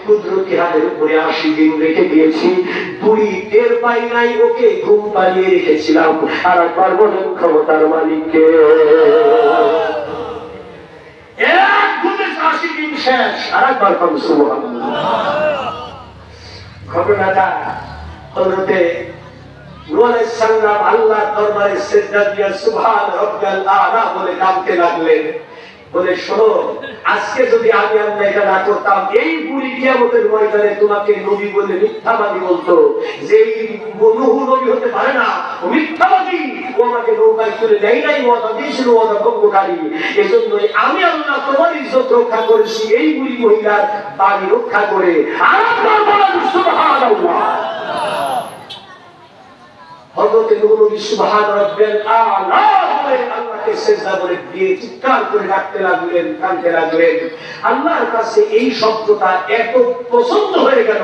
কুদরতি হাতের উপরে 80 দিন রেখে দিয়েছি, বুড়ি টের পাই নাই, ওকে ঘুম পাড়িয়ে রেখেছিলাম। আর একবার বলেন ক্ষমতার মালিককে। এক ঘুমে 80 দিন শেষ। আর একবার বলেন সুবহানাল্লাহ। ঘটনাটা হযরতে নূহ আলাইহিস সালাম আল্লাহর দরবারে সিজদা দিয়ে সুবহান রাব্বিয়াল আ'লা বলে কাঁদতে লাগলেন। বলে শোনো, আজকে যদি আমি আল্লাহ এটা না করতাম, এই বুড়ি কিয়ামতের ময়দানে তোমাকে নবী বলে মিথ্যাবাদী বলতো, যে নূহ নবী হতে পারে না, ও মিথ্যাবাদী, ও আমাকে নৌকায় তুলে দেয় নাই, ওয়াদা দিয়েছিল, ওয়াদা ভঙ্গকারী। এজন্যই আমি আল্লাহ তোমার ইজ্জত রক্ষা করেছি, এই বুড়ি মহিলার বাড়ি রক্ষা করে। আর আপনার বলেন সুবহানাল্লাহ। হযরত নূহ নবী সুবহান রাব্বিয়াল আ'লা বলে আল্লাহকে সিজদা করে দিয়ে চিৎকার করে ডাকতে লাগলেন, কাঁদতে লাগলেন। আল্লাহর কাছে এই শব্দটা এত পছন্দ হয়ে গেল,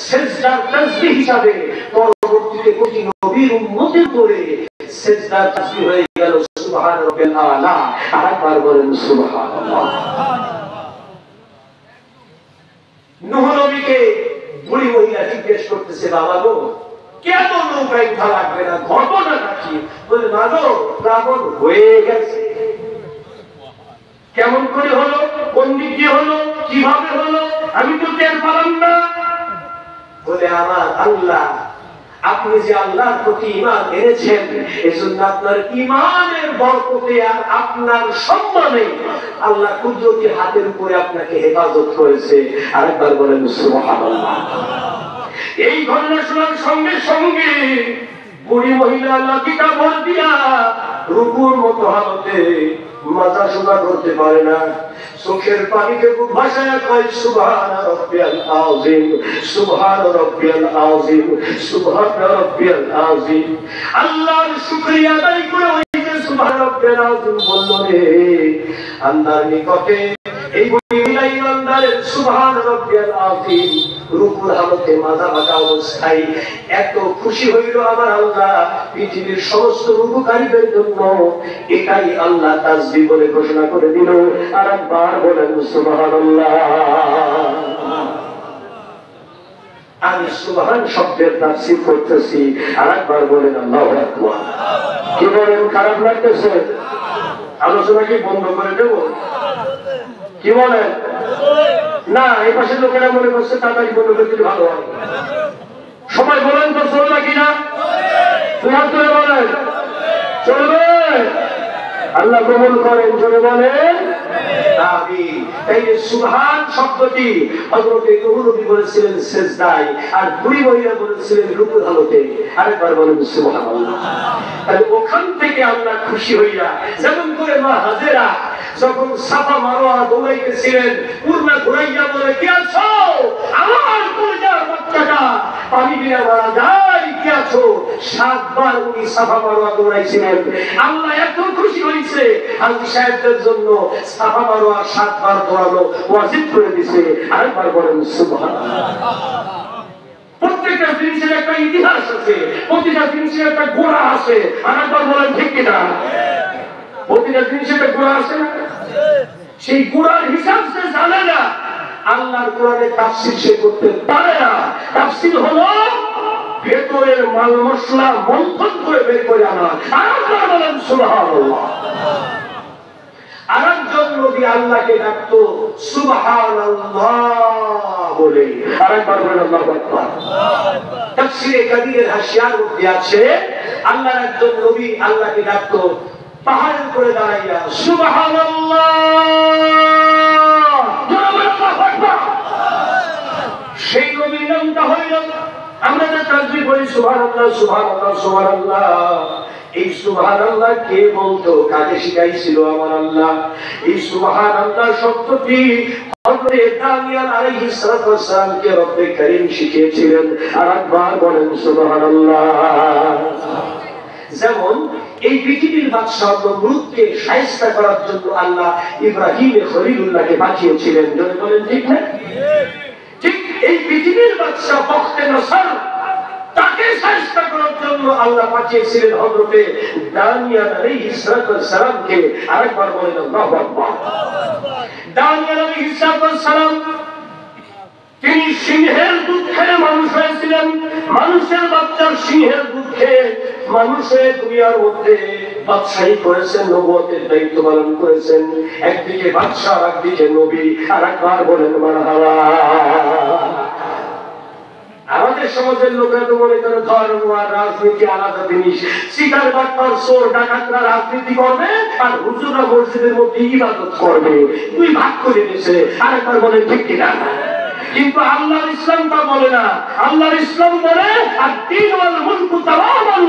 সিজদার তাসবিহ হিসাবে পরবর্তীতে কোটি নবীর উম্মতের করে সিজদার তাসবিহ হয়ে গেল সুবহান রাব্বিয়াল আ'লা। আর একবার বলেন সুবহানাল্লাহ। নূহ নবীকে বুড়ি মহিলা জিজ্ঞেস করতেছে, বাবা গো, কেন নৌকায় উঠা লাগবে না, ঘটনাটা কি? বলে না গো, প্লাবন হয়ে গেছে। কেমন করে হলো, কোন দিক দিয়ে হলো, কিভাবে হলো, আমি তো টের পেলাম না। বলে আমার আল্লাহ, আপনি যে আল্লাহর প্রতি ঈমান এনেছেন, এজন্য আপনার ঈমানের বরকতে আর আপনার সম্মানে আল্লাহ কুদরতি হাতের উপরে আপনাকে হেফাজত করেছে। আরেকবার বলেন সুবহানাল্লাহ। এই ঘটনা শোনার সঙ্গে সঙ্গে বুড়ি মহিলা লাঠিটা ভর দিয়া রুকুর মতো হালতে মাথা সোজা করতে পারে না, চোখের পানিকে বুক ভাসায় কয় সুবহান রাব্বিয়াল আযীম, সুবহান রাব্বিয়াল আযীম, সুবহান রাব্বিয়াল আযীম। আল্লাহর শুকরিয়া আদায় করে ওই যে সুবহান রাব্বিয়াল আযীম বলল রে, আল্লাহর নিকটে এই বুড়ি মহিলা ইমানদারের সুবহান রাব্বিয়াল আযীম রুকুর হালতে মাথা বাঁকা অবস্থায় এত খুশি হইল আমার আল্লাহ, পৃথিবীর সমস্ত রুকুকারীদের জন্য এটাই আল্লাহ তাসবিহ বলে ঘোষণা করে দিল। আর একবার বলেন সুবহানাল্লাহ। আমি সুবহান শব্দের তাফসীর করতেছি, আর একবার বলেন আল্লাহু আকবার। কি বলেন, খারাপ লাগতেছে? আলোচনা কি বন্ধ করে দেব? কি বলেন? না, এই পাশের লোকেরা মনে করছে তাড়াতাড়ি বন্ধ করে দিলে ভালো হয়। সবাই বলেন তো চলবে কিনা? হাত তুলে বলেন চলবে। আল্লাহ কবুল করেন, চলে বলেন আমিন। এই যে সুবহান শব্দটি হযরত নূহ নবী বলেছিলেন সিজদায়, আর বুড়ি মহিলা বলেছিলেন রুকুর হালতে। আরেকবার বলেন সুবহানাল্লাহ। তাহলে ওখান থেকে আল্লাহ খুশি হইয়া, যেমন করে মা হাজেরা যখন সাফা মারোয়া দৌড়াইতেছিলেন, পূর্ণা ঘুরাইয়া বলে, কে আছো? আমার পূর্ণার বাচ্চাটা পানি বিনা মারা যায়, কে আছো? 7 বার উনি সাফা মারোয়া দৌড়াইছিলেন। আল্লাহ এত খুশি হয়েছে, হাজী সাহেবদের জন্য সাফা মারোয়া 7 বার দৌড়ানো ওয়াজিব করে দিছে। আরেকবার বলেন সুবহানাল্লাহ। প্রত্যেকটা জিনিসের একটা ইতিহাস আছে, প্রতিটা জিনিসের একটা গোড়া আছে। আরেকবার বলেন ঠিক কিনা? প্রতিটা জিনিসের একটা গোড়া আছে না? সেই গোড়ার হিসাব সে জানে না, আল্লাহর কোরআনের তাফসীর সে করতে পারে না। তাফসীর হলো ভেতরের মাল মশলা মন্থন করে বের করে আনা। আরেকবার বলেন সুবহানাল্লাহ। আরেকজন নবী আল্লাহকে ডাকতো সুবহানাল্লাহ বলে। আরেকবার বলেন আল্লাহু আকবার। তাফসীরে কাবীরের হাশিয়ার মধ্যে আছে, আল্লাহর একজন নবী আল্লাহকে ডাকতো পাহাড়ের উপরে দাঁড়াইয়া সুবহানাল্লাহ। সেই নবীর নামটা হইল, আমরা যে তাসবিহ করি সুবহানাল্লাহ সুবহানাল্লাহ সুবহানাল্লাহ, এই সুবহানাল্লাহ কে বলতো, কাকে শিখাইছিল আমার আল্লাহ? এই সুবহানাল্লাহ শব্দটি হযরত দানিয়েল আলাইহিস সালামকে রব্বে কারীম শিখিয়েছিলেন। আর একবার বলেন সুবহানাল্লাহ। যেমন এই পৃথিবীর বাদশাহ নমরুদকে শায়েস্তা করার জন্য আল্লাহ ইব্রাহিম খলিলুল্লাহকে পাঠিয়েছিলেন। যদি বলেন ঠিক না? ঠিক এই পৃথিবীর বাদশাহ বখতে নসর, তাকে শায়েস্তা করার জন্য আল্লাহ পাঠিয়েছিলেন হযরতে দানিয়েল আলাইহিস সালামকে। আরেকবার বলেন আল্লাহু আকবার। দানিয়েল আলাইহিস সালাম তিনি মানুষের বাচ্চার সিংহের দুঃখে মানুষের দুনিয়ার মধ্যে বাদশাহী করেছেন, নবুয়তের দায়িত্ব পালন করেছেন। একদিকে বাদশাহ, একদিকে নবী। আর একবার বলেন মারহাবা। আমাদের সমাজের লোকেরা তো মনে করে ধর্ম আর রাজনীতি আলাদা জিনিস। শিকার বাটপার চোর ডাকাতরা রাজনীতি করবে আর হুজুররা মসজিদের মধ্যে ইবাদত করবে, দুই ভাগ করে দিয়েছে। আরেকবার বলে ঠিক কিনা? কিন্তু আল্লাহর ইসলাম তা বলে না। আল্লাহর ইসলাম বলে আদ-দীন ওয়াল মুলকু তাওয়ামান,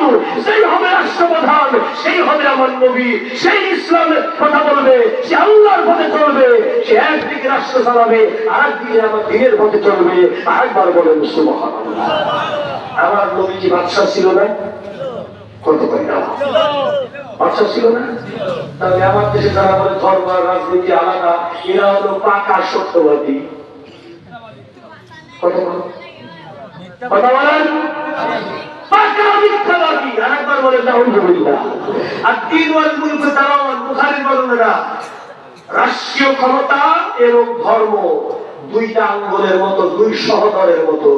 সেই হবে রাষ্ট্রপ্রধান, সেই হবে আমার নবী, সেই ইসলামের কথা বলবে, সে আল্লাহর পথে চলবে, সে একদিকে রাষ্ট্র চালাবে আর একদিকে আমার দ্বীনের পথে চলবে। আরেকবার বলেন সুবহানাল্লাহ। আমার নবী কি বাদশা ছিল না? কত কয় না বাদশা ছিল না? তাহলে আমার দেশে যারা বলে ধর্ম আর রাজনীতি আলাদা, এরা হলো পাকা সত্যবাদী। কথা বলেন পাকা মিথ্যাবাদী। আরেকবার বলেন আলহামদুলিল্লাহ। আদ-দীন ওয়াল মুলকু তাওয়ামান, বুখারীর বর্ণনা। রাষ্ট্রীয় ক্ষমতা এবং ধর্ম দুইটা আঙ্গুলের মতো, দুই সহোদরের মতো,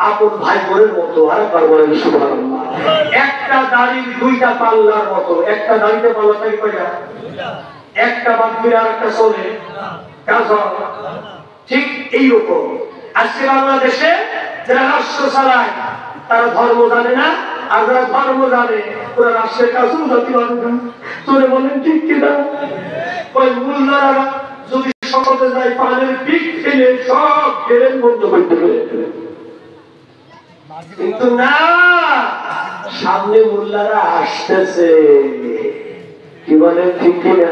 আপন ভাই বোনের মতো। আরেকবার বলেন সুবহানাল্লাহ। একটা দাড়ির দুইটা পাল্লার মতো। একটা দাড়িতে পাল্লা থাকে কয়টা? একটা বাদ দিলে আরেকটা চলে, কাজ হয়। ঠিক এইরকম আজকে বাংলাদেশে যারা রাষ্ট্র চালায় তারা ধর্ম জানে না, আর যারা ধর্ম জানে ওরা রাষ্ট্রের কাজও জাতি পারে না। তোরে বলেন ঠিক কিনা? ওই মুল্লারা যদি সমাজে যায় পানের পিক ফেলে সব ফেরেন বন্ধ করতে পারে, কিন্তু না, সামনে মুল্লারা আসতেছে। কি বলেন ঠিক কিনা?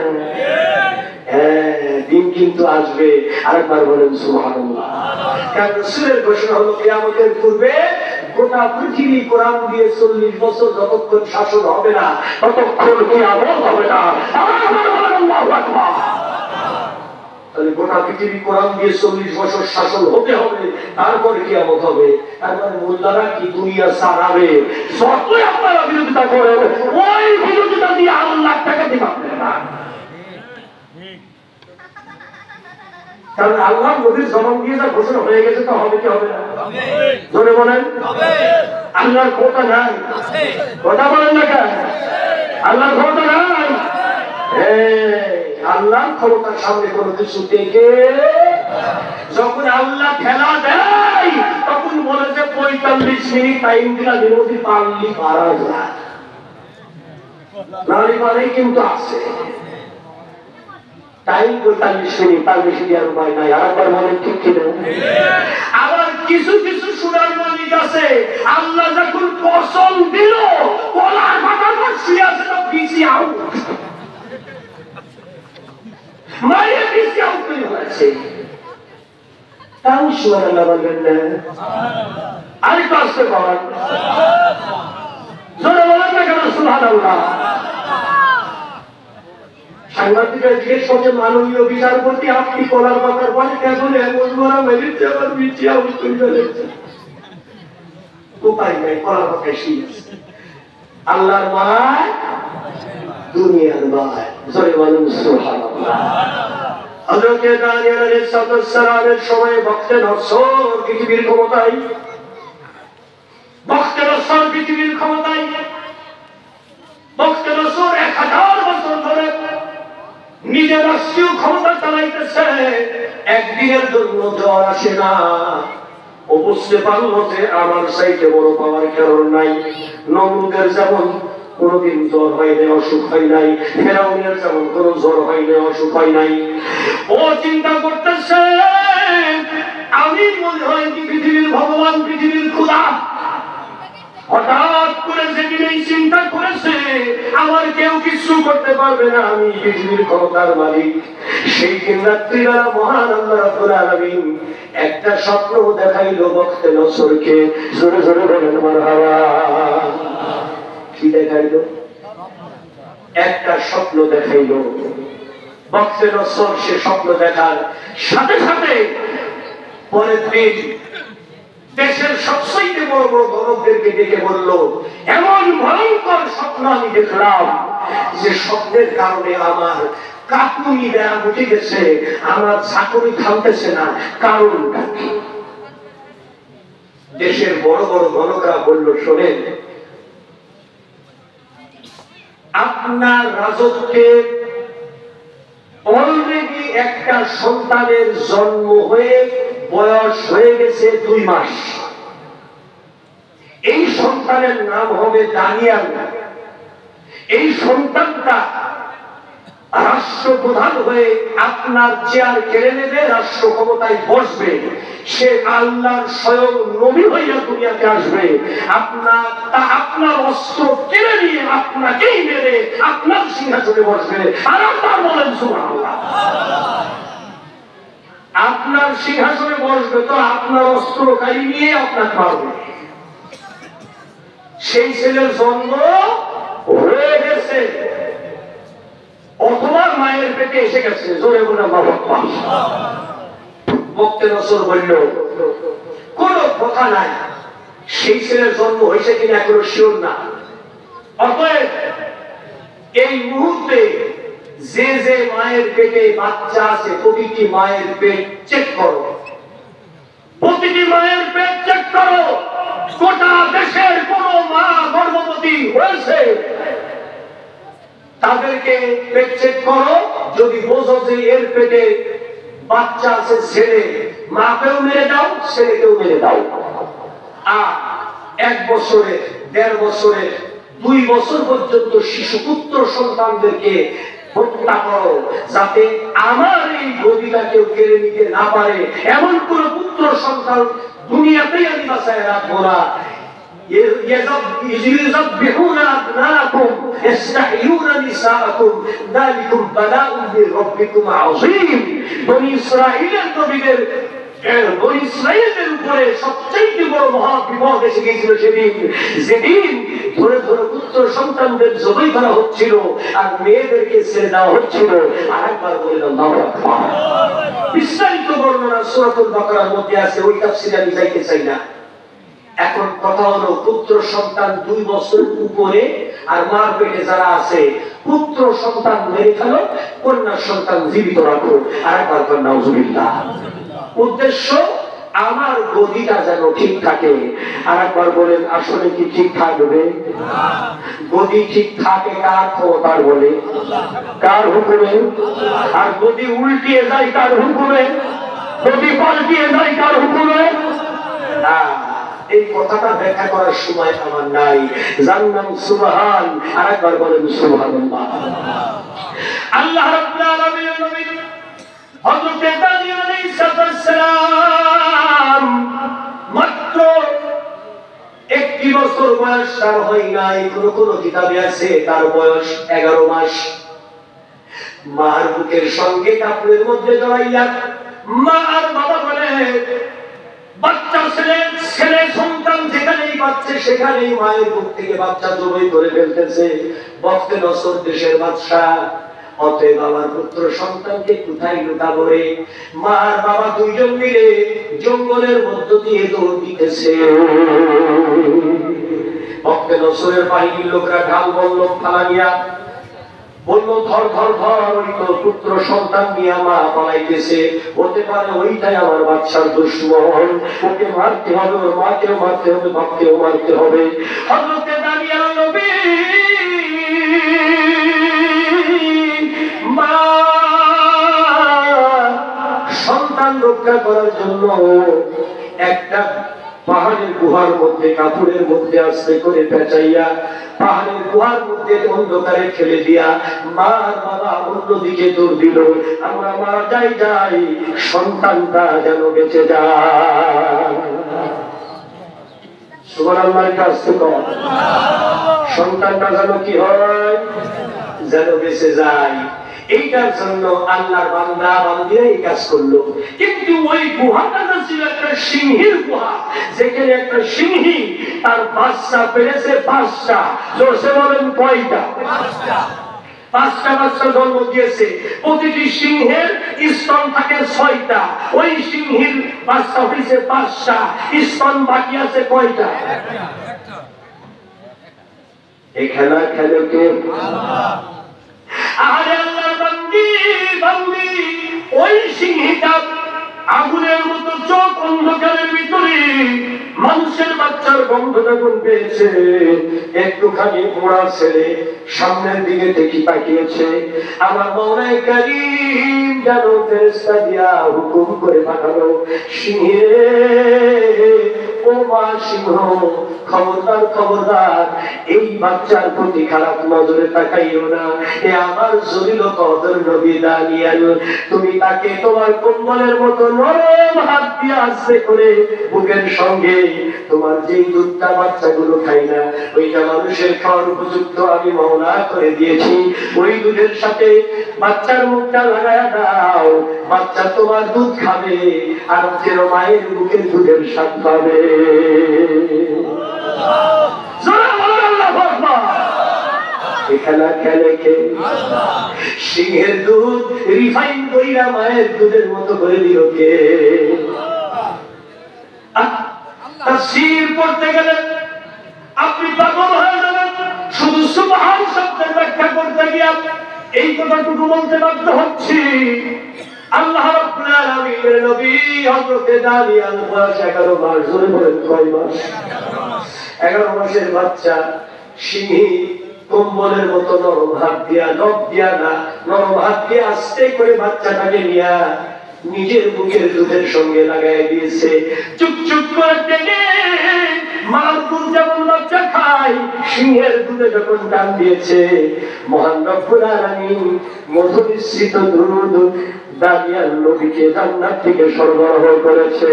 দিন কিন্তু আসবে। আরেকবার বলেন সুবহানাল্লাহ। কারণ রাসূলের ঘোষণা হলো কিয়ামতের পূর্বে গোটা পৃথিবী কোরআন দিয়ে 40 বছর যতক্ষণ শাসন হবে না ততক্ষণ কিয়ামত হবে না। আল্লাহু আকবার। তাহলে গোটা পৃথিবী কোরআন দিয়ে 40 বছর শাসন হতে হবে, তারপরে কিয়ামত হবে। তার মানে মোল্লারা কি দুনিয়া চালাবে? যতই আপনারা বিরোধিতা করেন, ওই বিরোধিতা দিয়ে আল্লাহ টাকা দিতে পারবেন না। কারণ আল্লাহ নবীর জবান দিয়ে যা ঘোষণা হয়ে গেছে তা হবে কি হবে না? জোরে বলেন। আল্লাহর ক্ষমতা নাই, কথা বলেন না কেন? আল্লাহর ক্ষমতা নাই। আল্লাহর ক্ষমতার সামনে কোনো কিছু থেকে যখন আল্লাহ ঠেলা দেয় তখন বলে যে 45 মিনিট টাইম দিলা বিরোধী পারলি পারা যায়, নারী পারেই কিন্তু আছে টাইম 45 মিনিট, তার বেশি দেওয়ার উপায় নাই। আরেকবার বলেন ঠিক কিনা? আবার কিছু কিছু সুনার মালিক আছে, আল্লাহ যখন কসম দিল কলার পাতার পর শুয়ে আছে তো বিসি আউট, মারিয়া বিসি আউট করে হয়েছে, তাও সুবহানাল্লাহ বলবেন না? আরেকটু আসতে পারেন, জোরে বলেন না কেন সুবহানাল্লাহ? সাংবাদিকরা জিজ্ঞেস করছে মাননীয় বিচারপতি আপনি কলার পাতার পরে কেমন এমন মারা মেরেছে, আবার বিচি আউট করে ফেলেছে। উপায় নাই, কলার পাতায় শুয়ে আছে। আল্লাহর মায় দুনিয়ার মায়, জোরে বলুন সুবহানাল্লাহ। হযরত দানিয়েল আলাইহিস সালামের সময় বখতে নসর পৃথিবীর ক্ষমতায়, বখতে নসর পৃথিবীর ক্ষমতায়, বখতে নসর 1000 বছর ধরে নিজের রাষ্ট্রীয় ক্ষমতা চালাইতেছে। একদিনের জন্য জ্বর আসে না, ও বুঝতে পারলো যে আমার চাইতে বড় পাওয়ার কারণ নাই। নমরুদের যেমন কোনদিন জ্বর হয় নাই, অসুখ হয় নাই, ফেরাউনের যেমন কোন জ্বর হয় নাই, অসুখ হয় নাই। ও চিন্তা করতেছে আমি মনে হয় কি পৃথিবীর ভগবান, পৃথিবীর খোদা। হঠাৎ করে সেদিন এই চিন্তা করেছে আমার কেউ কিছু করতে পারবে না, আমি পৃথিবীর ক্ষমতার মালিক। সেই দিন রাত্রিবেলা মহান আল্লাহ রাব্বুল আলামিন একটা স্বপ্ন দেখাইলো বখতে নসরকে। জোরে জোরে বলেন মারহাবা। কি দেখাইলো? একটা স্বপ্ন দেখাইলো বখতে নসর। সে স্বপ্ন দেখার সাথে সাথে পরের দিন দেশের সবচেয়ে বড় বড় গণকদেরকে ডেকে বলল, এমন ভয়ঙ্কর স্বপ্ন আমি দেখলাম যে স্বপ্নের কারণে আমার কাঁপুনি ব্যায়াম উঠে গেছে, আমার চাকরি থামতেছে না। কারণটা কি? দেশের বড় বড় গণকরা বলল, শোনেন, আপনার রাজত্বে অলরেডি একটা সন্তানের জন্ম হয়ে বয়স হয়ে গেছে 2 মাস। এই সন্তানের নাম হবে দানিয়াল। এই সন্তানটা রাষ্ট্রপ্রধান হয়ে আপনার চেয়ার কেড়ে নেবে, রাষ্ট্র ক্ষমতায় বসবে। সে আল্লাহর স্বয়ং নবী হইয়া দুনিয়াতে আসবে। আপনার অস্ত্র কেড়ে নিয়ে আপনাকেই মেরে আপনার সিংহাসনে বসবে। আর আপনার বলেন সুবহানাল্লাহ। আপনার সিংহাসনে বসবে তো আপনার অস্ত্রকারী নিয়ে আপনাকে মারবে। সেই ছেলের জন্ম হয়ে গেছে অথবা মায়ের পেটে এসে গেছে। জোরে বলে বাবা। বক্তে রসুল বলল, কোন কথা নাই, সেই ছেলের জন্ম হয়েছে কিনা এখনো শিওর না। অতএব এই মুহূর্তে যে যে মায়ের পেটে বাচ্চা আছে প্রতিটি মায়ের পেট চেক করো, প্রতিটি মায়ের পেট চেক করো। গোটা দেশের কোন মা গর্ভবতী হয়েছে তাদেরকে পেট চেক করো। যদি বোঝো যে এর পেটে বাচ্চা আছে ছেলে, মাকেও মেরে দাও, ছেলেকেও মেরে দাও। আর 1 বছরে, 1.5 বছরে, 2 বছর পর্যন্ত শিশু পুত্র সন্তানদেরকে হত্যা করো, যাতে আমার এই গদিটা কেউ কেড়ে নিতে না পারে। এমন কোন পুত্র সন্তান দুনিয়াতেই আমি বাঁচায় রাখবো না। يذبحون أبناءكم يستحيون نساءكم ذلكم بلاء من ربكم عظيم। বনি ইসরাঈলের উপরে সবচেয়ে বড় মহা বিপদ এসে গিয়েছিল সেদিন, যেদিন ধরে ধরে পুত্র সন্তানদের জবাই করা হচ্ছিল আর মেয়েদেরকে ছেড়ে দেওয়া হচ্ছিল। আরেকবার বলে আল্লাহু আকবার। বিস্তারিত বর্ণনা সূরাতুল বাকারার মধ্যে আছে, ওই তাফসীরে আমি যাইতে চাই না। এখন কথা হলো, পুত্র সন্তান 2 বছর উপরে আর মার পেটে যারা আছে, পুত্র সন্তান মেরে ফেলো, কন্যা সন্তান জীবিত রাখো। আরেকবার নাউজুবিল্লাহ। উদ্দেশ্য আমার গদিটা যেন ঠিক থাকে। আরেকবার বলেন, আসলে কি ঠিক থাকবে? গদি ঠিক থাকে কার ক্ষমতার বলে? কার হুকুমে? আর গদি উল্টিয়ে যায় কার হুকুমে? গদি পাল্টিয়ে যায় কার হুকুমে? এই কথাটা ব্যাখ্যা করার সময় আমার নাই। জানলাম সুবহান। আরেকবার বলেন সুবহানাল্লাহ। আল্লাহ রাব্বুল আলামিনের নবী হযরত দানিয়েল আলাইহিস সালাম মাত্র 1 বছর বয়স তার হয় নাই। কোন কিতাবে আছে তার বয়স 11 মাস। মার বুকের সঙ্গে কাপড়ের মধ্যে জড়াইয়া মা আর বাবা বলে, বাচ্চা ছেলে সন্তান যেখানেই বাচ্চা সেখানেই মায়ের বুক থেকে বাচ্চা জবাই করে ফেলতেছে। বক্তে নসর দেশের বাদশা। অতএব আমার পুত্র সন্তানকে কোথায় লুকাবো রে? মা আর বাবা দুইজন মিলে জঙ্গলের মধ্য দিয়ে দৌড় দিতেছে। বক্তে নসরের বাহিনীর লোকরা ঢাল বল্লম ফালাইয়া বলল, ধর ধর ধর, ওই তো পুত্র সন্তান নিয়ে মা পালাইতেছে। হতে পারে ওইটাই আমার বাচ্চার দুশমন। ওকে মারতে হবে, ওর মাকেও মারতে হবে, বাপকেও মারতে হবে। হযরত দানিয়েল নবী মা সন্তান রক্ষা করার জন্য একটা পাহাড়ের গুহার মধ্যে কাপড়ের মধ্যে আশ্রয় করে পেঁচাইয়া পাহাড়ের গুহার মধ্যে অন্ধকারে ফেলে দিয়া মা আর বাবা অন্যদিকে দৌড় দিল। আমরা মারা যাই, সন্তানটা যেন বেঁচে যায়। সুবহানাল্লাহর কাছে কর, সন্তানটা যেন কি হয়? যেন বেঁচে যায়। এইটার জন্য আল্লাহর বান্দা বান্দিরা এই কাজ করলো। কিন্তু ওই গুহাটা ছিল একটা সিংহীর গুহা, যেখানে একটা সিংহী তার বাচ্চা পেয়েছে 5টা। জোরসে বলেন কয়টা? 5টা বাচ্চা জন্ম দিয়েছে। প্রতিটি সিংহের স্তন থাকে 6টা। ওই সিংহীর বাচ্চা হয়েছে 5টা। স্তন বাকি আছে কয়টা? এখানে খেলে কে? আরে আল্লাহর বান্দি বান্দি, ওই সিংহীটা আগুনের মতো চোখ, অন্ধকারের ভিতরে মানুষ মাসের বাচ্চার গন্ধ যখন পেয়েছে, একটুখানি মোড়া ছেড়ে সামনের দিকে দেখি তাকিয়েছে। আমার মৌলাই কারীম যেন ফেরেশতা দিয়া হুকুম করে পাঠালো, সিংহে ও মা সিংহ, খবরদার খবরদার, এই বাচ্চার প্রতি খারাপ নজরে তাকাইও না। এ আমার জলিল কদর নবী দানিয়াল, তুমি তাকে তোমার কম্বলের মতো নরম হাত দিয়ে আস্তে করে বুকের সঙ্গে তোমার যেই দুধটা বাচ্চাগুলো খাই না, ওইটা মানুষের খাওয়ার উপযুক্ত আমি মাওলা করে দিয়েছি। ওই দুধের সাথে বাচ্চার মুখটা লাগায়া দাও, বাচ্চা তোমার দুধ খাবে আর যেন মায়ের বুকের দুধের স্বাদ পাবে। এখানে খেলে খেয়ে সিংহের দুধ রিফাইন কইরা মায়ের দুধের মতো করে দিল কে? তাফসীর পড়তে গেলে আপনি পাগল হয়ে যাবেন। শুধু সুবহান শব্দের ব্যাখ্যা করতে গিয়ে এই কথাটুকু বলতে বাধ্য হচ্ছি। আল্লাহ রাব্বুল আলামিনের নবী হযরত দানিয়াল বয়স 11 মাস। জোরে বলেন কয় মাস? 11 মাসের বাচ্চা সিংহী কম্বলের মতো নরম হাত দিয়া, নখ দিয়া না, নরম হাত দিয়ে আস্তে করে বাচ্চাটাকে নিয়া নিজের বুকের দুধের সঙ্গে লাগাই দিয়েছে। চুপ চুপ করে টেনে মার দুধ যেমন বাচ্চা খায়, সিংহের দুধে যখন টান দিয়েছে, মহান রব্বুল আলামিন মধু মিশ্রিত দুধ দানিয়াল নবীকে জান্নাত থেকে সরবরাহ করেছে।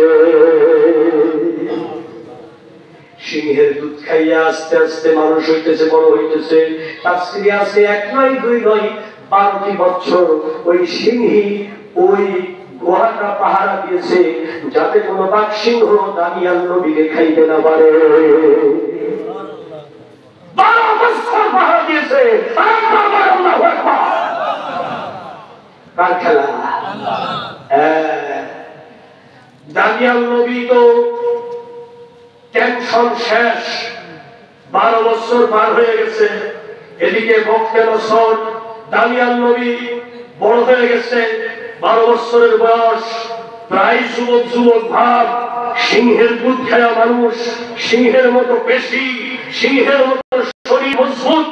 সিংহের দুধ খাইয়া আস্তে আস্তে মানুষ হইতেছে, বড় হইতেছে। তাফসীরে আছে 1 নয় 2 নয় 12টি বছর ওই সিংহী ওই গুহাটা পাহারা দিয়েছে, যাতে কোনো বাঘ সিংহ দানিয়াল নবীকে খাইতে না পারে। 12 বছর পাহারা দিয়েছে। আল্লাহু আকবার। কার খেলা? দানিয়াল নবী তো টেনশন শেষ। 12 বছর পার হয়ে গেছে। এদিকে বক্তে নসর দানিয়াল নবী বড় হয়ে গেছে, 12 বছরের বয়স, প্রায় যুবক যুবক ভাব। সিংহের দুধ খাওয়া মানুষ, সিংহের মতো পেশি, সিংহের মতো শরীর মজবুত।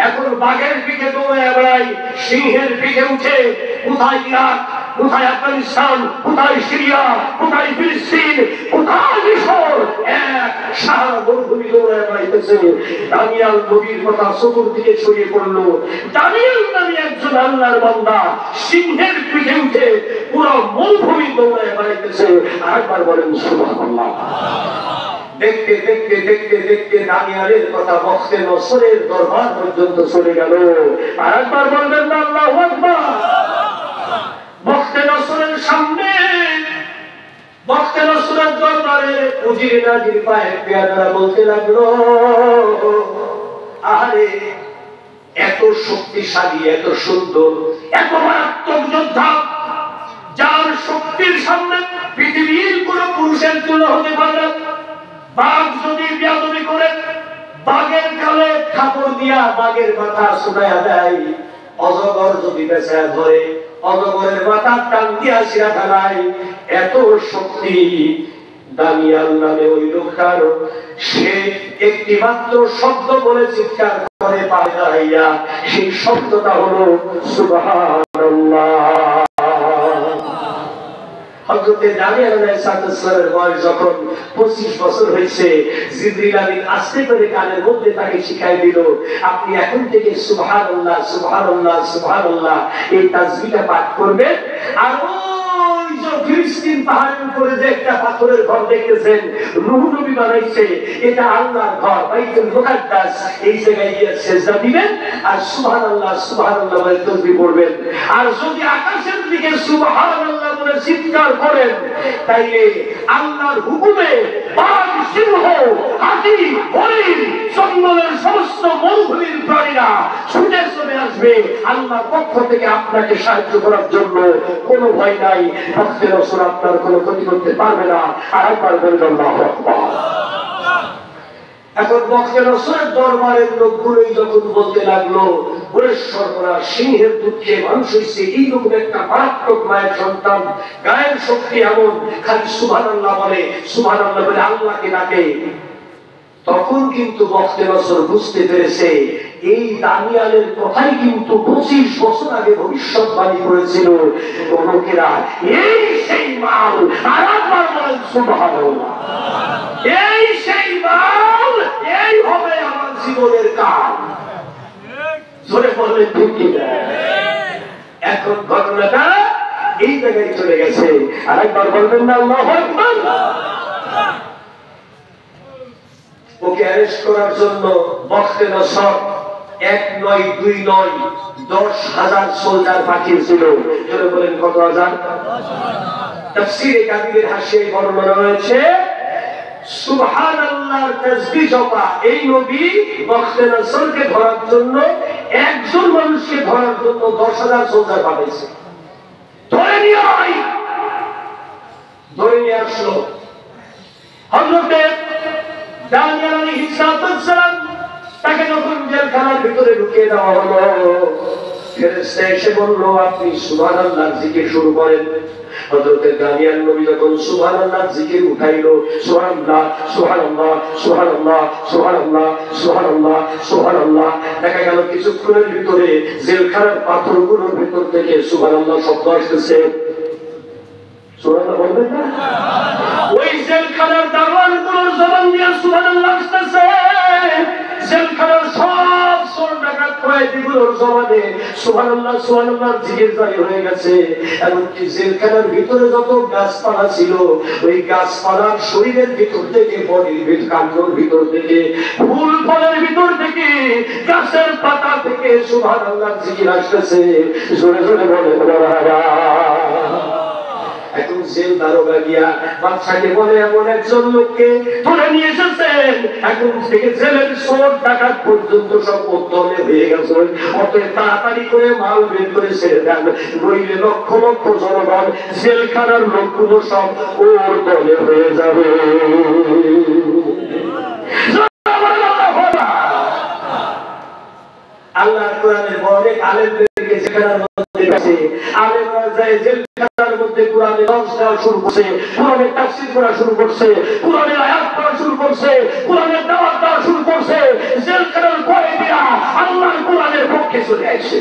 এখন বাঘের পিঠে দৌড়ে বেড়াই, সিংহের পিঠে উঠে কোথায় ইরাক, কোথায় আফগানিস্তান, কোথায় সিরিয়া, কোথায় ফিলিস্তিন, কোথায় মিশর, এক সারা মরুভূমি দৌড়ে বেড়াইতেছে। দানিয়াল নবীর কথা চতুর্দিকে ছড়িয়ে পড়লো। দানিয়াল নামে একজন আল্লাহর বান্দা সিংহের পিঠে উঠে পুরো মরুভূমি দৌড়ে বেড়াইতেছে। আরেকবার বলেন সুবহানাল্লাহ। দেখতে দেখতে দেখতে দেখতে দানিয়ালের কথা বক্তে নসরের দরবার পর্যন্ত চলে গেল। আরেকবার বলবেন না আল্লাহু আকবার। বক্তে নসরের সামনে, বক্তে নসরের দরবারে উজির নাজির পায়ে পেয়াদারা বলতে লাগলো, আরে এত শক্তিশালী, এত সুন্দর, এত মারাত্মক যোদ্ধা, যার শক্তির সামনে পৃথিবীর কোন পুরুষের তুলনা হতে পারে না। বাঘ যদি বেয়াদবি করে, বাঘের গালে থাপড় দিয়া বাঘের মাথা শোনায়া দেয়, অজগর যদি পেছায় ধরে অজগরের মাথা টান দিয়া ছিঁড়া ফেলায়, এত শক্তি দানিয়াল নামে ওই লোকটার। সে একটি মাত্র শব্দ বলে চিৎকার করে পায়ে দাঁড়াইয়া, সেই শব্দটা হলো সুবহানাল্লাহ। হযরতে দানিয়াল আলাইহিস সালামের বয়স যখন 25 বছর হয়েছে, জিবরিল আমিন আস্তে করে কানের মধ্যে তাকে শিখাই দিল, আপনি এখন থেকে সুবহানাল্লাহ সুবহানাল্লাহ সুবহানাল্লাহ এই তাসবিহটা পাঠ করবেন। আর ওই যে ফিলিস্তিন পাহাড়ের উপরে যে একটা পাথরের ঘর দেখতেছেন, নূহ নবী বানাইছে, এটা আল্লাহর ঘর, বাইতুল মুকাদ্দাস। এই জায়গায় গিয়ে সিজদা দিবেন আর সুবহানাল্লাহ সুবহানাল্লাহ বলে তাসবিহ পড়বেন। আর যদি আকাশের দিকে সুবহানাল্লাহ বলে চিৎকার করেন, তাইলে আল্লাহর হুকুমে বাঘ, সিংহ, হাতি, হরিণ, জঙ্গলের সমস্ত মরুভূমির প্রাণীরা ছুটে চলে আসবে আল্লাহর পক্ষ থেকে আপনাকে সাহায্য করার জন্য। কোনো ভয় নাই, ভক্তের অসুর আপনার কোনো ক্ষতি করতে পারবে না। আর একবার বলবেন আল্লাহু আকবার। এখন বখতে নসরের দরবারের লোকগুলোই যখন বলতে লাগলো, ওরে সর্বনাশ, সিংহের দুঃখে মানুষ হয়েছে, এইরকম একটা মারাত্মক মায়ের সন্তান, গায়ের শক্তি এমন, খালি সুবহানাল্লাহ বলে, সুবহানাল্লাহ বলে আল্লাহকে ডাকে। তখন কিন্তু বখতে নসর বুঝতে পেরেছে এই দানিয়ালের কথাই কিন্তু 25 বছর আগে ভবিষ্যৎবাণী করেছিল লোকেরা। এই সেই মাল, আর একবার বলেন সুবহানাল্লাহ, এই সেই মাল, এই হবে আমার জীবনের কাল। ধরে বললেন ঠিক কিনা? এখন ঘটনাটা এই জায়গায় চলে গেছে। আর একবার বলবেন না আল্লাহু আকবার। ওকে অ্যারেস্ট করার জন্য বখতে নসর 1 নয় 2 নয় 10,000 সোলজার পাঠিয়েছিল। জোরে বলেন কত হাজার? তাফসীরে কাবীরের হাসিয়ায় বর্ণনা রয়েছে, সুবহানাল্লাহর তাসবিহ জপা এই নবী বখতে নসরকে ধরার জন্য, একজন মানুষকে ধরার জন্য 10,000 সোলজার পাঠিয়েছে। ধরে নিয়ে আয়, ধরে নিয়ে আসলো। হযরতে দানিয়েল আলাইহিস সালাম তাকে যখন জেলখানার ভিতরে ঢুকিয়ে দেওয়া হলো, ফেরেশতা এসে বলল, আপনি সুবহানাল্লাহর জিকির শুরু করেন। হযরতে দানিয়েল নবী যখন সুবহানাল্লাহর জিকির উঠাইলো, সুবহানাল্লাহ সুবহানাল্লাহ সুবহানাল্লাহ সুবহানাল্লাহ সুবহানাল্লাহ সুবহানাল্লাহ, দেখা গেল কিছুক্ষণের ভিতরে জেলখানার পাথরগুলোর ভিতর থেকে সুবহানাল্লাহ শব্দ আসতেছে। সুবহানাল্লাহ বলবেন না? ওই জেলখানার দারোয়ানগুলোর জবান দিয়ে সুবহানাল্লাহ আসতেছে। জেলখানার সব চোর ডাকাত কয়েদিগুলোর জবানে সুবহানাল্লাহ সুবহানাল্লাহর জিকির জারি হয়ে গেছে। এমনকি জেলখানার ভিতরে যত গাছপালা ছিল, ওই গাছপালার শরীরের ভিতর থেকে, বডির ভিতর, কাণ্ডর ভিতর থেকে, ফুল ফলের ভিতর থেকে, গাছের পাতা থেকে সুবহানাল্লাহর জিকির আসতেছে। জোরে জোরে বলে সুবহানাল্লাহ। এখন জেল দারোগা গিয়া বাদশাকে বলে, এমন একজন লোককে ধরে নিয়ে এসেছেন, এখন থেকে জেলের চোর ডাকাত পর্যন্ত সব উদ্দলে হয়ে গেছে, অতএব তাড়াতাড়ি করে মাল বের করে ছেড়ে দেন, নইলে লক্ষ লক্ষ জনগণ, জেলখানার লোকগুলো সব ওর দলে হয়ে যাবে। আল্লাহর কোরআনের অনেক আলেমদেরকে জেলখানার মধ্যে গেছে, আলেমরা যায় জেলখানার মধ্যে কোরআনে লঞ্চ দেওয়া শুরু করছে, কোরআনের তাফসীর করা শুরু করছে, কোরআনের আয়াত পড়া শুরু করছে, কোরআনের দাওয়াত দেওয়া শুরু করছে। জেলখানার কয়েদিরা আল্লাহর কোরআনের পক্ষে চলে আসছে।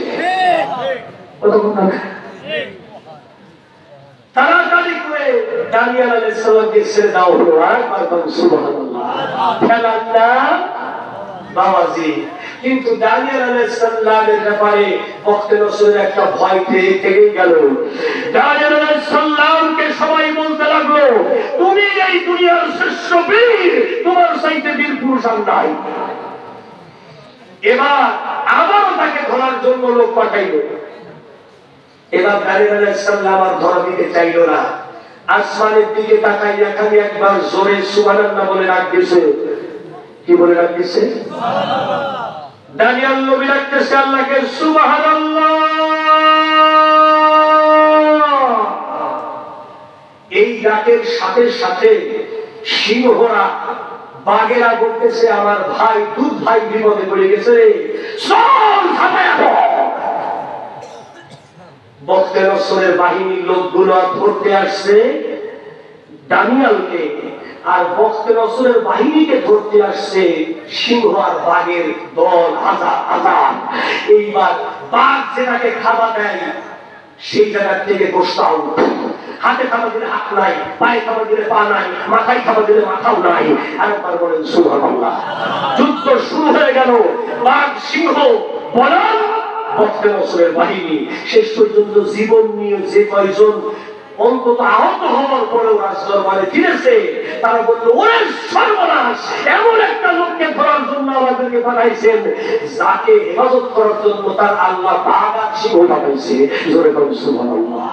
তাড়াতাড়ি করে দানিয়েল আলাইহিস সালামকে ছেড়ে দেওয়া হলো। আর সুবহানাল্লাহ, খেলার নাম বাবাজি। কিন্তু দানিয়েল আলাইহিস সালামের ব্যাপারে বখতে নসরের একটা ভয় থেকেই গেল। দানিয়েল আলাইহিস সালামকে সবাই বলতে লাগলো, তুমি এই দুনিয়ার শ্রেষ্ঠ বীর, তোমার চাইতে বীর পুরুষ আর নাই। এবার আবারও তাকে ধরার জন্য লোক পাঠাইলো। এবার দানিয়েল আলাইহিস সালাম আর ধরা দিতে চাইল না। আসমানের দিকে তাকাইয়া খালি একবার জোরে সুবহানাল্লাহ বলে ডাক দিয়েছে। কি বলে ডাক দিয়েছে? দানিয়েল নবী ডাকতেছে আল্লাহকে, সুবহানাল্লাহ। এই ডাকের সাথে সাথে সিংহরা, বাঘেরা বলতেছে, আমার ভাই, দুধ ভাই বিপদে পড়ে গেছে, চল ঝাঁপায় পড়। বখতে নসরের বাহিনীর লোকগুলো ধরতে আসছে দানিয়েলকে, আর বখতে নসরের বাহিনীকে ধরতে আসছে সিংহ আর বাঘের দল, হাজার হাজার। এইবার বাঘ যেটাকে খাবার দেয়, সেই জায়গা থেকে গোশত আউট। হাতে খাবার দিলে হাত নাই, পায়ে খাবার দিলে পা নাই, মাথায় খাবার দিলে মাথাও নাই। আর একবার বলেন সুবহানাল্লাহ। যুদ্ধ শুরু হয়ে গেল। বাঘ সিংহ বনাম বখতে নসরের বাহিনী। শেষ পর্যন্ত জীবন নিয়ে যে কয়জন অন্তত আহত হওয়ার পরেও রাজদরবারে ফিরেছে, তারা বলল, ওরে সর্বনাশ, এমন একটা লোককে ধরার জন্য আমাদেরকে পাঠাইছেন, যাকে হেফাজত করার জন্য তার আল্লাহ বাঘ আর সিংহ পাঠাইছে। জোরে বলেন সুবহানাল্লাহ।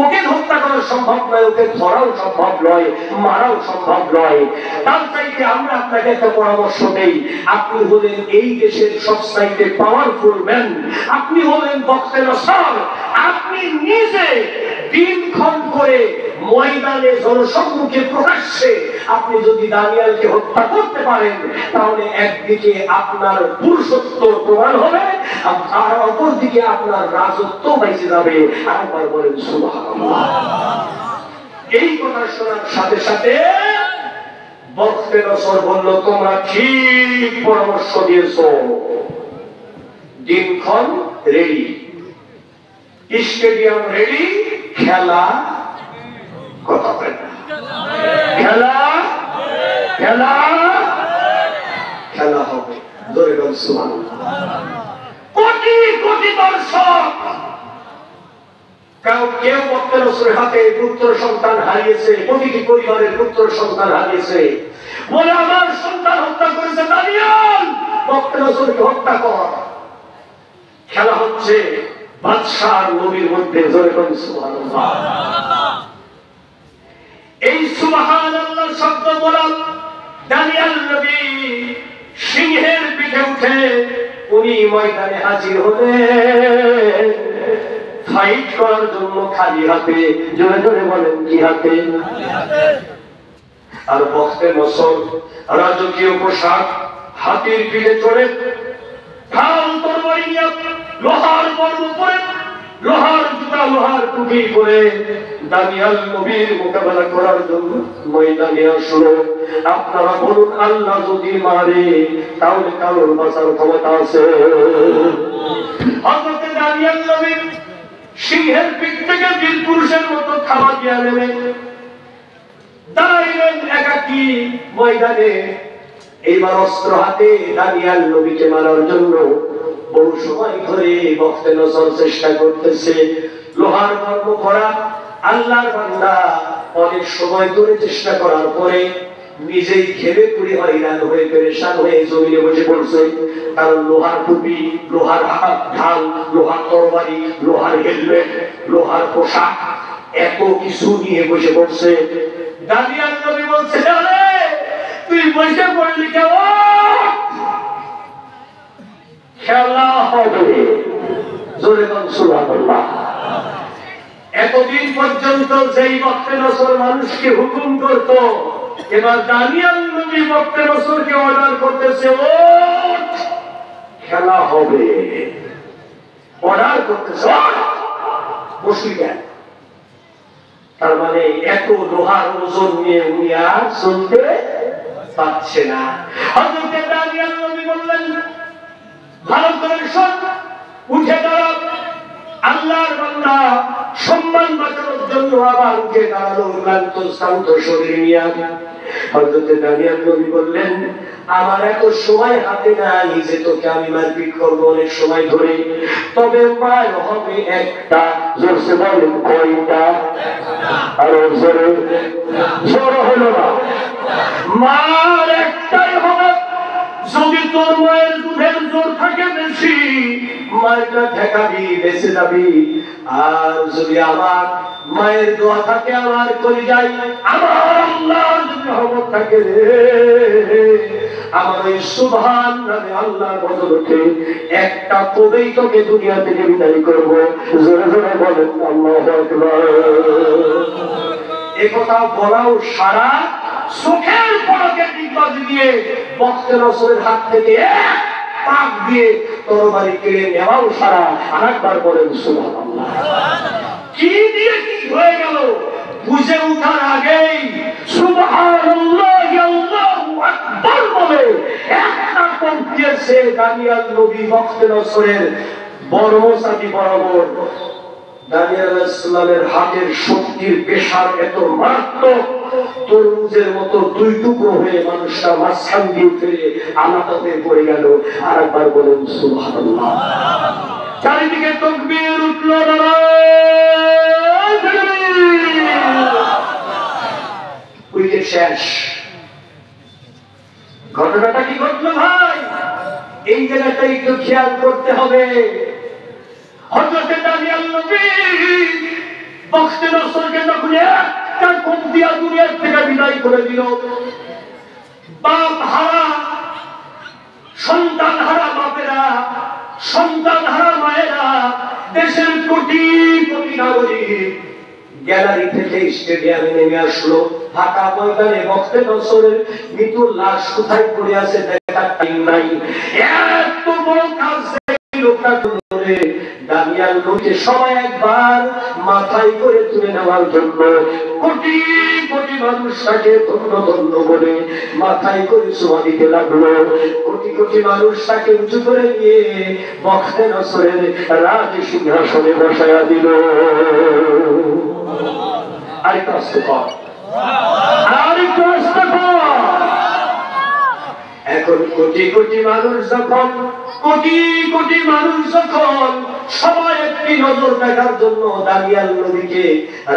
ওকে হত্যা করা সম্ভব নয়, ওকে ধরাও সম্ভব নয়, মারাও সম্ভব নয়। তার চাইতে আমরা আপনাকে একটা পরামর্শ দেই। আপনি হলেন এই দেশের সবচাইতে পাওয়ারফুল ম্যান, আপনি হলেন বখতে নসর। আপনি নিজে দিনক্ষণ করে ময়দানে জনসম্মুখে প্রকাশ্যে আপনি যদি দানিয়ালকে হত্যা করতে পারেন, তাহলে একদিকে আপনার পুরুষত্ব প্রমাণ হবে, আর অপরদিকে আপনার রাজত্ব বেঁচে যাবে। আরেকবার বলেন সুবহানাল্লাহ। এই কথা শোনার সাথে সাথে বক্তে নসর বলল, তোমরা ঠিক পরামর্শ দিয়েছ, দিনক্ষণ রেডি, স্টেডিয়াম রেডি, খেলা কথা বলে না, খেলা খেলা খেলা হবে। জোরে বল সুবহানাল্লাহ। কোটি কোটি দর্শক, কেউ বক্তে নসরের হাতে পুত্র সন্তান হারিয়েছে, প্রতিটি পরিবারের পুত্র সন্তান হারিয়েছে, বলে আমার সন্তান হত্যা করেছে দানিয়াল, বক্তে নসরকে হত্যা কর। খেলা হচ্ছে বাদশাহ আর নবীর মধ্যে। জোরে বলেন সুবহানাল্লাহ। এই সুবহানাল্লাহ শব্দ বলা দানিয়াল নবী সিংহের পিঠে উঠে উনি ময়দানে হাজির হলেন ফাইট করার জন্য খালি হাতে। জোরে জোরে বলেন কি হাতে? আর বক্তে নসর রাজকীয় পোশাক, হাতির পিঠে চড়ে, ঢাল তরবারি নিয়ে, লোহার বর্ম পরে, লোহার জুতা, লোহার টুপি পরে দানিয়াল নবীর মোকাবেলা করার জন্য ময়দানে আসলো। আপনারা বলুন, আল্লাহ যদি মারে তাহলে কারোর বাঁচার ক্ষমতা আছে? হযরত দানিয়াল নবী সিংহের পিঠ থেকে বীর পুরুষের মতো খাওয়া দিয়া নেমে দাঁড়াইলেন একাকী ময়দানে। এইবার অস্ত্র হাতে দানিয়াল নবীকে মারার জন্য বহু সময় ধরে বক্তে নসর চেষ্টা করতেছে। লোহার কর্ম করা আল্লাহর বান্দা অনেক সময় ধরে চেষ্টা করার পরে নিজেই ঘেমে পুড়ে হয়রান হয়ে পেরেশান হয়ে জমিনে বসে পড়ছে। কারণ লোহার টুপি, লোহার ঢাল, লোহার তরবারি, লোহার হেলমেট, লোহার পোশাক, এত কিছু নিয়ে বসে পড়ছে। দানিয়াল নবী বলছে, আরে তুই বসে পড়লি কেমন? খেলা হবে। জোরে বল সুবহানাল্লাহ। এতদিন পর্যন্ত যেই বক্তে নসর মানুষকে হুকুম করত, এবার দানিয়াল নবী বক্তে নসরকে অর্ডার করতেছে, ওঠ খেলা হবে। অর্ডার করতেছে, বসবি কেন? তার মানে এত লোহার ওজন নিয়ে উনি আর চলতে পারছে না। হযরত দানিয়াল নবী বললেন, ভালো করে শোন, উঠে দাঁড়া। আল্লাহর বান্দা সম্মান বাঁচানোর জন্য আবার উঠে দাঁড়ালো ক্লান্ত শ্রান্ত শরীর নিয়ে। হযরত দানিয়াল নবী বললেন, আমার এত সময় হাতে নাই যে তোকে আমি মারপিট করবো অনেক সময় ধরে, তবে মার হবে একটা। জোরসে বলেন কয়টা? আরো জোরে। জোর হলো না? মার একটাই হবে। যদি তোর মায়ের দুধের জোর থাকে বেশি, মায়েরটা ঠেকাবি, বেঁচে যাবি। আর যদি আমার মায়ের দোয়া থাকে, আমার কলিজায় আমার আল্লাহর যদি রহমত থাকে রে, আমার ওই সুবহান নামে আল্লাহর বদলতে একটা কবেই তোকে দুনিয়া থেকে বিদায় করবো। জোরে জোরে বলেন আল্লাহু আকবার। একথা বলাও সারা চোখের পলকে ডিগবাজি দিয়ে বক্তে নসরের হাত থেকে এক পাক দিয়ে তরবারি কেড়ে নেওয়াও সারা। আরেকবার বলেন সুবহানাল্লাহ। কি দিয়ে কি হয়ে গেল বুঝে ওঠার আগেই সুবহানাল্লাহ আল্লাহু আকবার বলে একটা কোপ দিয়েছে দানিয়াল নবী বক্তে নসরের বর্মসাদি বরাবর। দানিয়াল আলাইহিস সালামের হাতের শক্তির পেশার এত মারাত্মক, তরমুজের মতো দুই টুকরো হয়ে মানুষটা মাঝখান দিয়ে ফেলে আলাদা হয়ে পড়ে গেল। আরেকবার বলেন সুবহানাল্লাহ। চারিদিকে তাকবীর উঠল, উইকেট শেষ। ঘটনাটা কি ঘটলো ভাই? এই জায়গাটা একটু খেয়াল করতে হবে। হযরত দানিয়াল নবী বক্তে নসরকে যখন একটা কোপ দিয়া দুনিয়া থেকে বিদায় করে দিল, বাপ হারা সন্তান হারা বাপেরা, সন্তান হারা মায়েরা, দেশের কোটি কোটি নাগরিক গ্যালারি থেকে স্টেডিয়ামে নেমে আসলো। ঢাকা ময়দানে বক্তে বছরের মৃত্যুর লাশ কোথায় পড়ে আছে দেখার টাইম নাই। এত বড় কাজ লোকটা করে দানিয়াল নবীকে সবাই একবার মাথায় করে তুলে নেওয়ার জন্য কোটি কোটি মানুষ তাকে ধন্য ধন্য বলে মাথায় করে শোভা দিতে লাগলো। কোটি কোটি মানুষ তাকে উঁচু করে নিয়ে বক্তে বছরের রাজ সিংহাসনে বসায়া দিল। আরেকটু আসতে কর, আরেকটু আসতে কর। এখন কোটি কোটি মানুষ যখন সবাই একটি নজর দেখার জন্য দানিয়াল নবীকে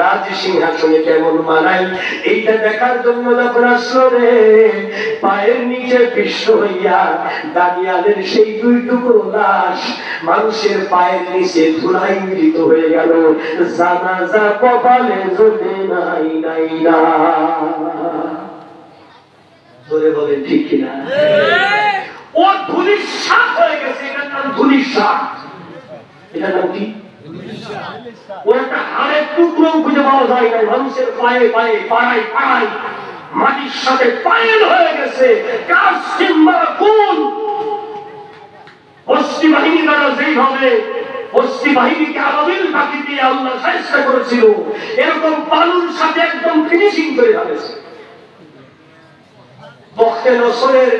রাজ সিংহাসনে কেমন মানাই এইটা দেখার জন্য যখন আসলো রে, পায়ের নিচে বিশ্ব হইয়া দানিয়ালের সেই দুই টুকরো লাশ মানুষের পায়ের নিচে ধুলাই মিলিত হয়ে গেল। জানাজা কপালে জোটে নাই নাই না। জোরে বলেন ঠিক কিনা? ও ধুলির সাপ হয়ে গেছে। এটার নাম ধুলির সাপ। এটার নাম কি? ও একটা হাড়ের টুকরো খুঁজে পাওয়া যায় না। মানুষের পায়ে পায়ে পাড়ায় পাড়ায় মাটির সাথে পায়েল হয়ে গেছে। কার সিম্বা কোন হস্তি বাহিনী দ্বারা যেইভাবে হস্তি বাহিনীকে আবাবিল পাখি দিয়ে আল্লাহ চেষ্টা করেছিল, এরকম পালুর সাথে একদম ফিনিশিং করে ফেলেছে। বক্তে নসরের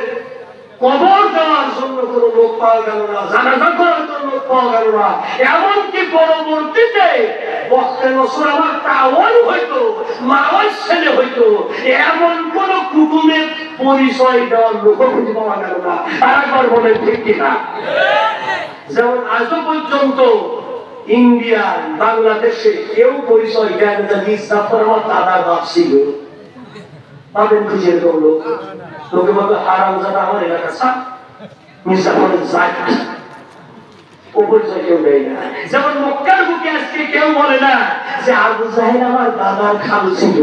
কবর দেওয়ার জন্য কোন লোক পাওয়া গেল না, জানাজা করার জন্য লোক পাওয়া গেল না। এমনকি পরবর্তীতে বক্তে নসর আমার তাওয়াল হইতো, মাওয়াজ ছেলে হইতো, এমন কোন কুটুমের পরিচয় দেওয়ার লোক খুঁজে পাওয়া গেল না। আরেকবার বলেন ঠিক কিনা? যেমন আজও পর্যন্ত ইন্ডিয়ান বাংলাদেশে কেউ পরিচয় দেয় না মির্জাফর আমার দাদার বাপ ছিল। পাবেন খুঁজে এরকম লোক? লোকে বলবে হারামজাদা আমার এলাকা সাপ মির্জাফরের জাত, ও পরিচয় কেউ দেয় না। যেমন মক্কার বুকে আজকে কেউ বলে না যে আবু জাহেল আমার দাদার খালু ছিল।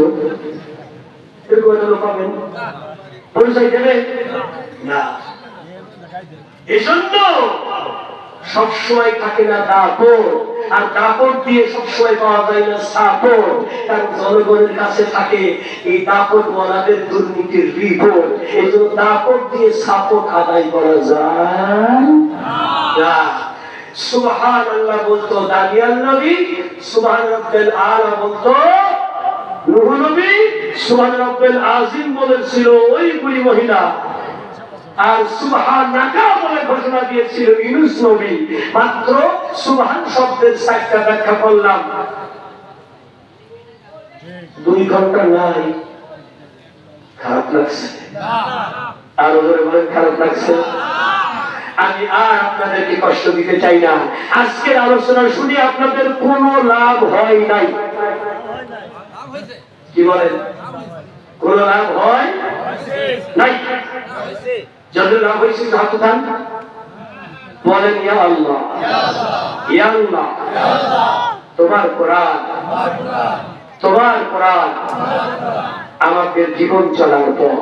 এরকম একটা লোক পাবেন? পরিচয় দেবে না। এজন্য সবসময় থাকে না দাপট, আর দাপট দিয়ে সবসময় পাওয়া যায় না সাপোর্ট। কারণ জনগণের কাছে থাকে এই দাপট ওয়ালাদের দুর্নীতির রিপোর্ট। এই জন্য দাপট দিয়ে সাপোর্ট আদায় করা যায় না। সুবহানাল্লাহ বলতো দানিয়াল নবী, সুবহান রাব্বিল আলা বলতো নূহ নবী, সুবহান রাব্বিল আযীম বলেছিল ওই বুড়ি মহিলা, আর সুবহানাকা বলে ঘোষণা দিয়েছিল ইউনূস নবী। মাত্র সুবহান শব্দের চারটা ব্যাখ্যা করলাম, 2 ঘন্টা নাই। খারাপ লাগছে? আর ওদের বলেন খারাপ লাগছে? আমি আর আপনাদেরকে কষ্ট দিতে চাই না। আজকের আলোচনা শুনে আপনাদের কোনো লাভ হয় নাই। কি বলেন? কোন লাভ হয় নাই? যদি লাভ হয়েছে হাত উঠান, বলেন ইয়া আল্লাহ, ইয়া আল্লাহ, তোমার কোরআন আমাদের জীবন চলার পথ।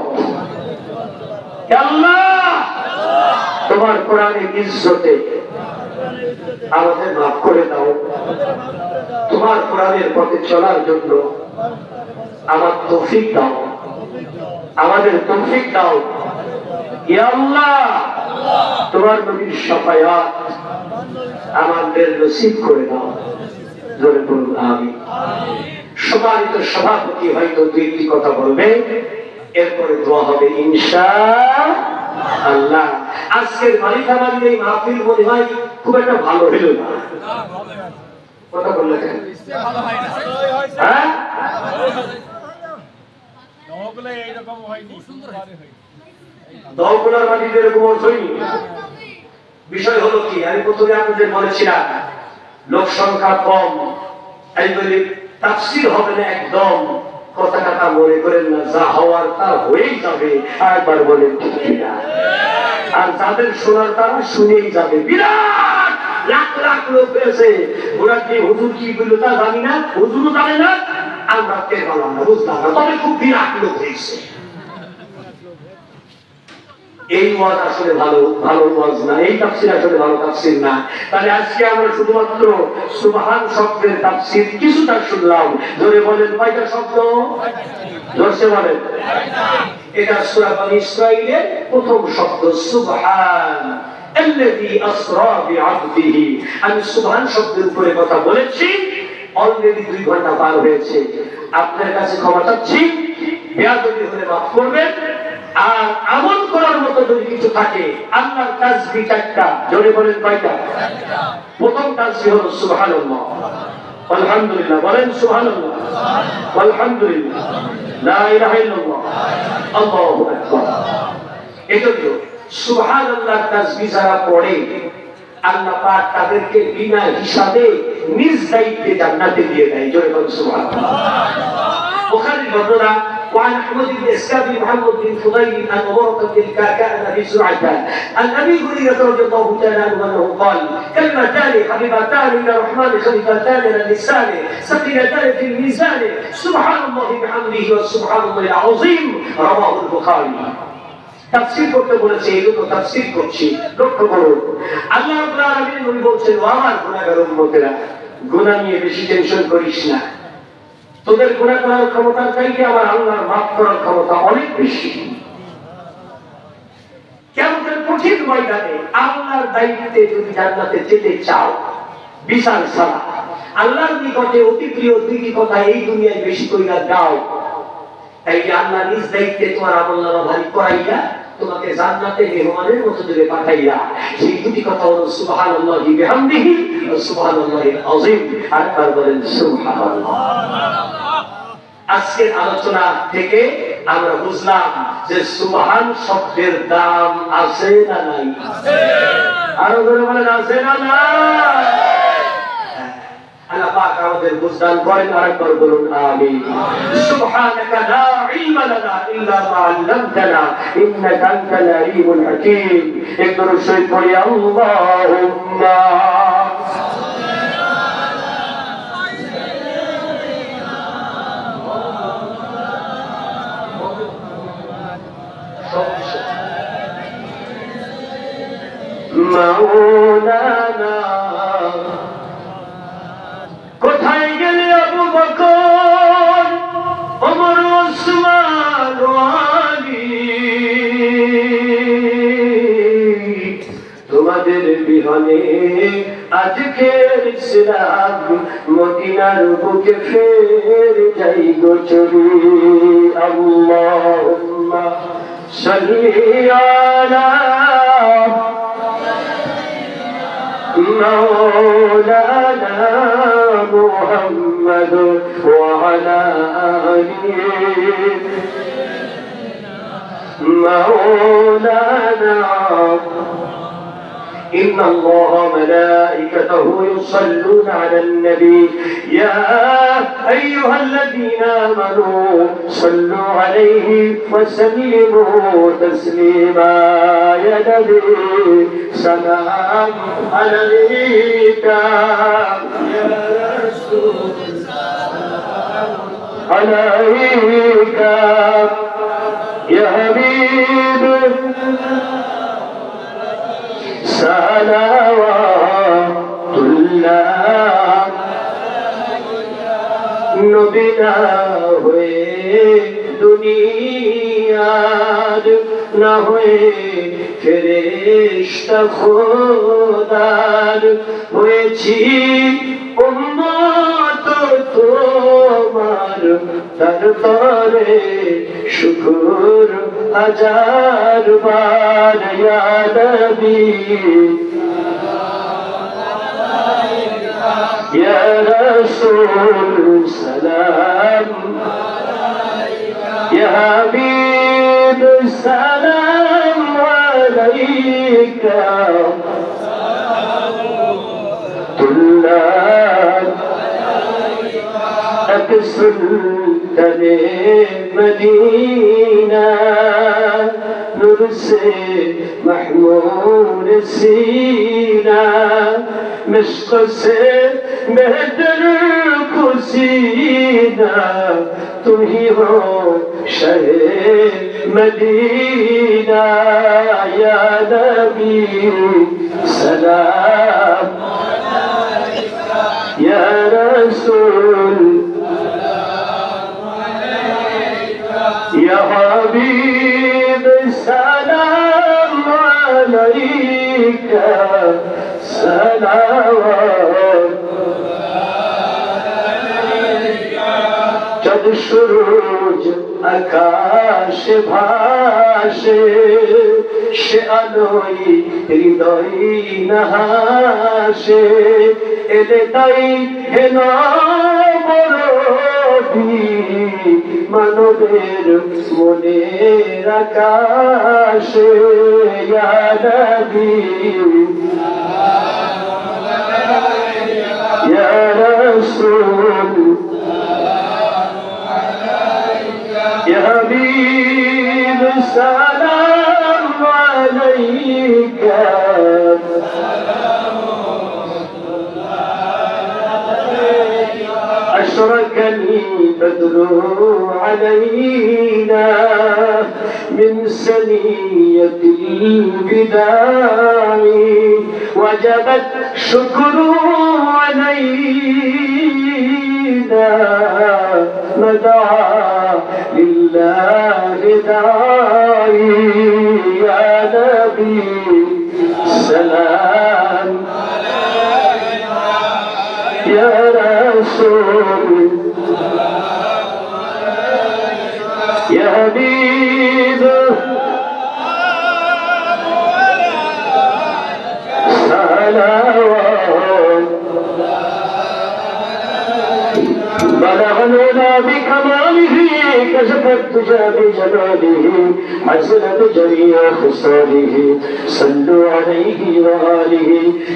আল্লাহ তোমার কোরআনের ইজ্জতে আমাদের মাফ করে দাও। তোমার কোরআনের পথে চলার জন্য আমার তৌফিক দাও, আমাদের তৌফিক দাও। ইয়া আল্লাহ তোমার নবীর শাফায়াত আমাদের নসিব করে দাও। জোরে বলুন আমিন। সম্মানিত সভাপতি হয়তো 2টি কথা বলবে, এরপরে দোয়া হবে ইনশাআল্লাহ। আজকের মালিকাবাড়ির এই মাহফিল মনে হয় খুব একটা ভালো হলো না। কথা বললে কেন? হ্যাঁ, দলগুলার মাটিতে এরকম হয়নি। বিষয় হলো কি, আমি প্রথমে আপনাদের বলেছিলাম লোক সংখ্যা কম, এই বলে তাফসীর হবে না একদম। কথা কথা মনে করেন না, যা হওয়ার তা হয়েই যাবে। আরেকবার বলেন ঠিক কিনা? আর যাদের শোনার তারা শুনেই যাবে। বিরাট লাখ লাখ লোক হয়েছে। ওরা কি হুজুর কি বললো তা জানি না, হুজুরও জানে না, আমরা টের পেলাম না, বুঝলাম না, তবে খুব বিরাট লোক হয়েছে। এই ওয়াজ আসলে ভালো ভালো ওয়াজ না, এই তাফসীর আসলে ভালো তাফসীর না। তাহলে আজকে আমরা শুধুমাত্র সুবহান শব্দের তাফসীর কিছুটা শুনলাম। জোরে বলেন কয়টা শব্দ? জোরে বলেন। এটা সূরা বনী ইসরাঈলের প্রথম শব্দ সুবহান আল্লাযী আসরা বিআবদিহি। আমি সুবহান শব্দের উপরে কথা বলেছি, অলরেডি 2 ঘন্টা পার হয়েছে। আপনার কাছে ক্ষমা চাচ্ছি, বেয়াদবি হলে মাফ করবেন। আর আমল করার মতো যদি কিছু থাকে, আল্লাহর তাসবিহ 4টা। জোরে বলেন কয়টা? প্রথম তাসবিহ হলো সুবহানাল্লাহ, আলহামদুলিল্লাহ। বলেন সুবহানাল্লাহ, আলহামদুলিল্লাহ, লা ইলাহা ইল্লাল্লাহ, আল্লাহু আকবার। এজন্য সুবহানাল্লাহর তাসবিহ যারা পড়ে, আল্লাহ পাক তাদেরকে বিনা হিসাবে নিজ দায়িত্বে জান্নাতে দিয়ে দেয়। জোরে বলেন সুবহানাল্লাহ। বুখারীর বর্ণনা وعن احمد بن اسحاق بن محمد بن فضيل عن عمر بن الكعكاء ابي زرعه عن ابي هريره رضي الله تعالى عنه انه قال كلمتان حبيبتان الى الرحمن خفيفتان على اللسان ثقيلتان في الميزان سبحان الله بحمده وسبحان الله العظيم رواه البخاري। তাফসীর করতে বলেছে, এগুলো তাফসীর করছি। লক্ষ্য করুন, আল্লাহ রাব্বুল আলামিন নবী বলছেন, ও আমার গুনাহগার উম্মতেরা, গুনাহ নিয়ে বেশি টেনশন করিস না। তোদের গুনাহ করার ক্ষমতার চাইতে আমার আল্লাহর মাফ করার ক্ষমতা অনেক বেশি। কিয়ামতের কঠিন ময়দানে আল্লাহর দায়িত্বে যদি জান্নাতে যেতে চাও, বিশাল ছাড়া আল্লাহর নিকটে অতি প্রিয় দুইটি কথা এই দুনিয়ায় বেশি কইরা দাও। তাই আল্লাহ নিজ দায়িত্বে তোমার আমলনামা ভারী করাইয়া তোমাকে জান্নাতে মেহমানের মতো করে পাঠাইয়া সেই দুটি কথা হলো সুবহানাল্লাহি বিহামদিহি ওয়া সুবহানাল্লাহিল আযীম। আর বলেন সুবহানাল্লাহ। আজকের আলোচনা থেকে আমরা বুঝলাম যে সুবহান শব্দের দাম আছে না নাই? আরো বলেন আছে না নাই? আল্লাহ পাক আমাদের বুঝদান করেন। আরেকবার বলুন আমিন। সুবহানাকা লা ইলমা লানা ইল্লা মা আল্লামতানা ইন্নাকা আনতাল আলিমুল হাকীম। একবার শরীফ পড়ি আল্লাহুম্মা মাওলানা। কোথায় গেলে আবু বকর, ওমর, ওসমান, আলী? তোমাদের বিহনে আজকের ইসলাম মদিনার বুকে ফের যাই গো চলি। আল্লাহুম্মা সাল্লি আলা مولانا محمد وعلى آله مولانا إن الله ملائكته يصلون على النبي يا أيها الذين آمنوا صلوا عليه وسلموا تسليما يا نبي سلام عليك يا رسول سلام عليك يا حبيب সালাওয়াতুল্লাহ। নবী না হয়ে দুনিয়ার, না হয়ে ফেরেশতা খোদার হয়েছি উম্মত তোমার। তারপরে শুকর হাজার বার ইয়া নবী ইয়া রাসূল সালাম ইয়া হাবিব সালাম আলাইকা তুল্লাহ সুলতানে মদিনা নূর সে মাহমুদ সিনা مشق سے بہتر خوشینا तुम ही हो शहे मदीना या नबी सलाम या रसूल या हबीब सलाम अलैका सलावत जब सूरज आकाश भाषे সে আলোই হৃদয় নাহাসে এলে তাই হেন বরবি মানবের মনের আকাশে ইয়া নবী ইয়া রাসূল ইয়া হাবিব সালাম আলাইকা أشرق البدر علينا من سنية البداع وجبت شكر علينا مدعا لله داعي يا نبي سلام يا رسول يا حبيب صلوات بلغ العلا بكماله كشف الدجى بجماله حسنت جميع خصاله صلوا عليه وآله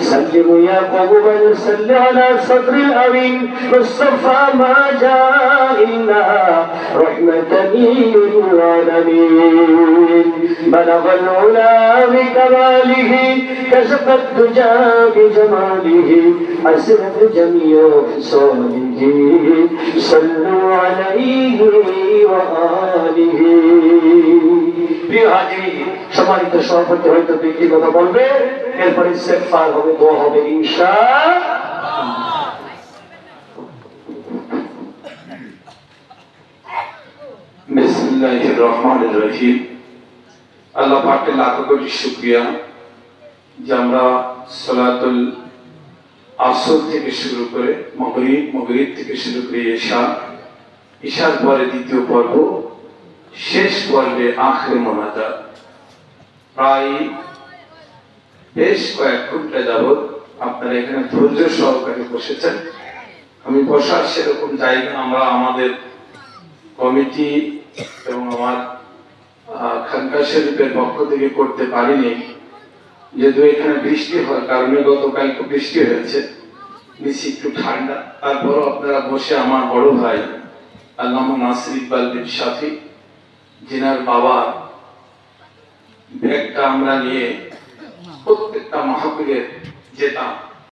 سلموا يا قوم صل على صدر الأمين مصطفى ما جاء إلا رحمة للعالمين بلغ العلا بكماله كشف الدجى بجماله حسنت جميع خصاله صلوا عليه وآله প্রিয় হাজির সম্মানিত সভাপতি হয়তো দুইটি কথা বলবে এরপরে ইস্তেগফার হবে দোয়া হবে ইনশাআল্লাহ বিসমিল্লাহির রহমানির রহিম আল্লাহ পাকের লাখ কোটি শুকরিয়া যে আমরা সালাতুল আসর থেকে শুরু করে মাগরিব থেকে শুরু করে ঈশার পরে দ্বিতীয় পর্ব শেষ পর্বে আখির মোনাজাত প্রায় বেশ কয়েক ঘন্টা যাবৎ আপনারা এখানে ধৈর্য সহকারে বসেছেন। আমি বসার সেরকম জায়গা আমরা আমাদের কমিটি এবং আমার খানকা শরীফের পক্ষ থেকে করতে পারিনি, যেহেতু এখানে বৃষ্টি হওয়ার কারণে গতকাল খুব বৃষ্টি হয়েছে, নিচে একটু ঠান্ডা। তারপরও আপনারা বসে আমার বড় ভাই আল্লামা নাসির ইকবাল বিন শাফি যিনার বাবা ব্যাগটা আমরা নিয়ে প্রত্যেকটা মাহফিলে যেতাম,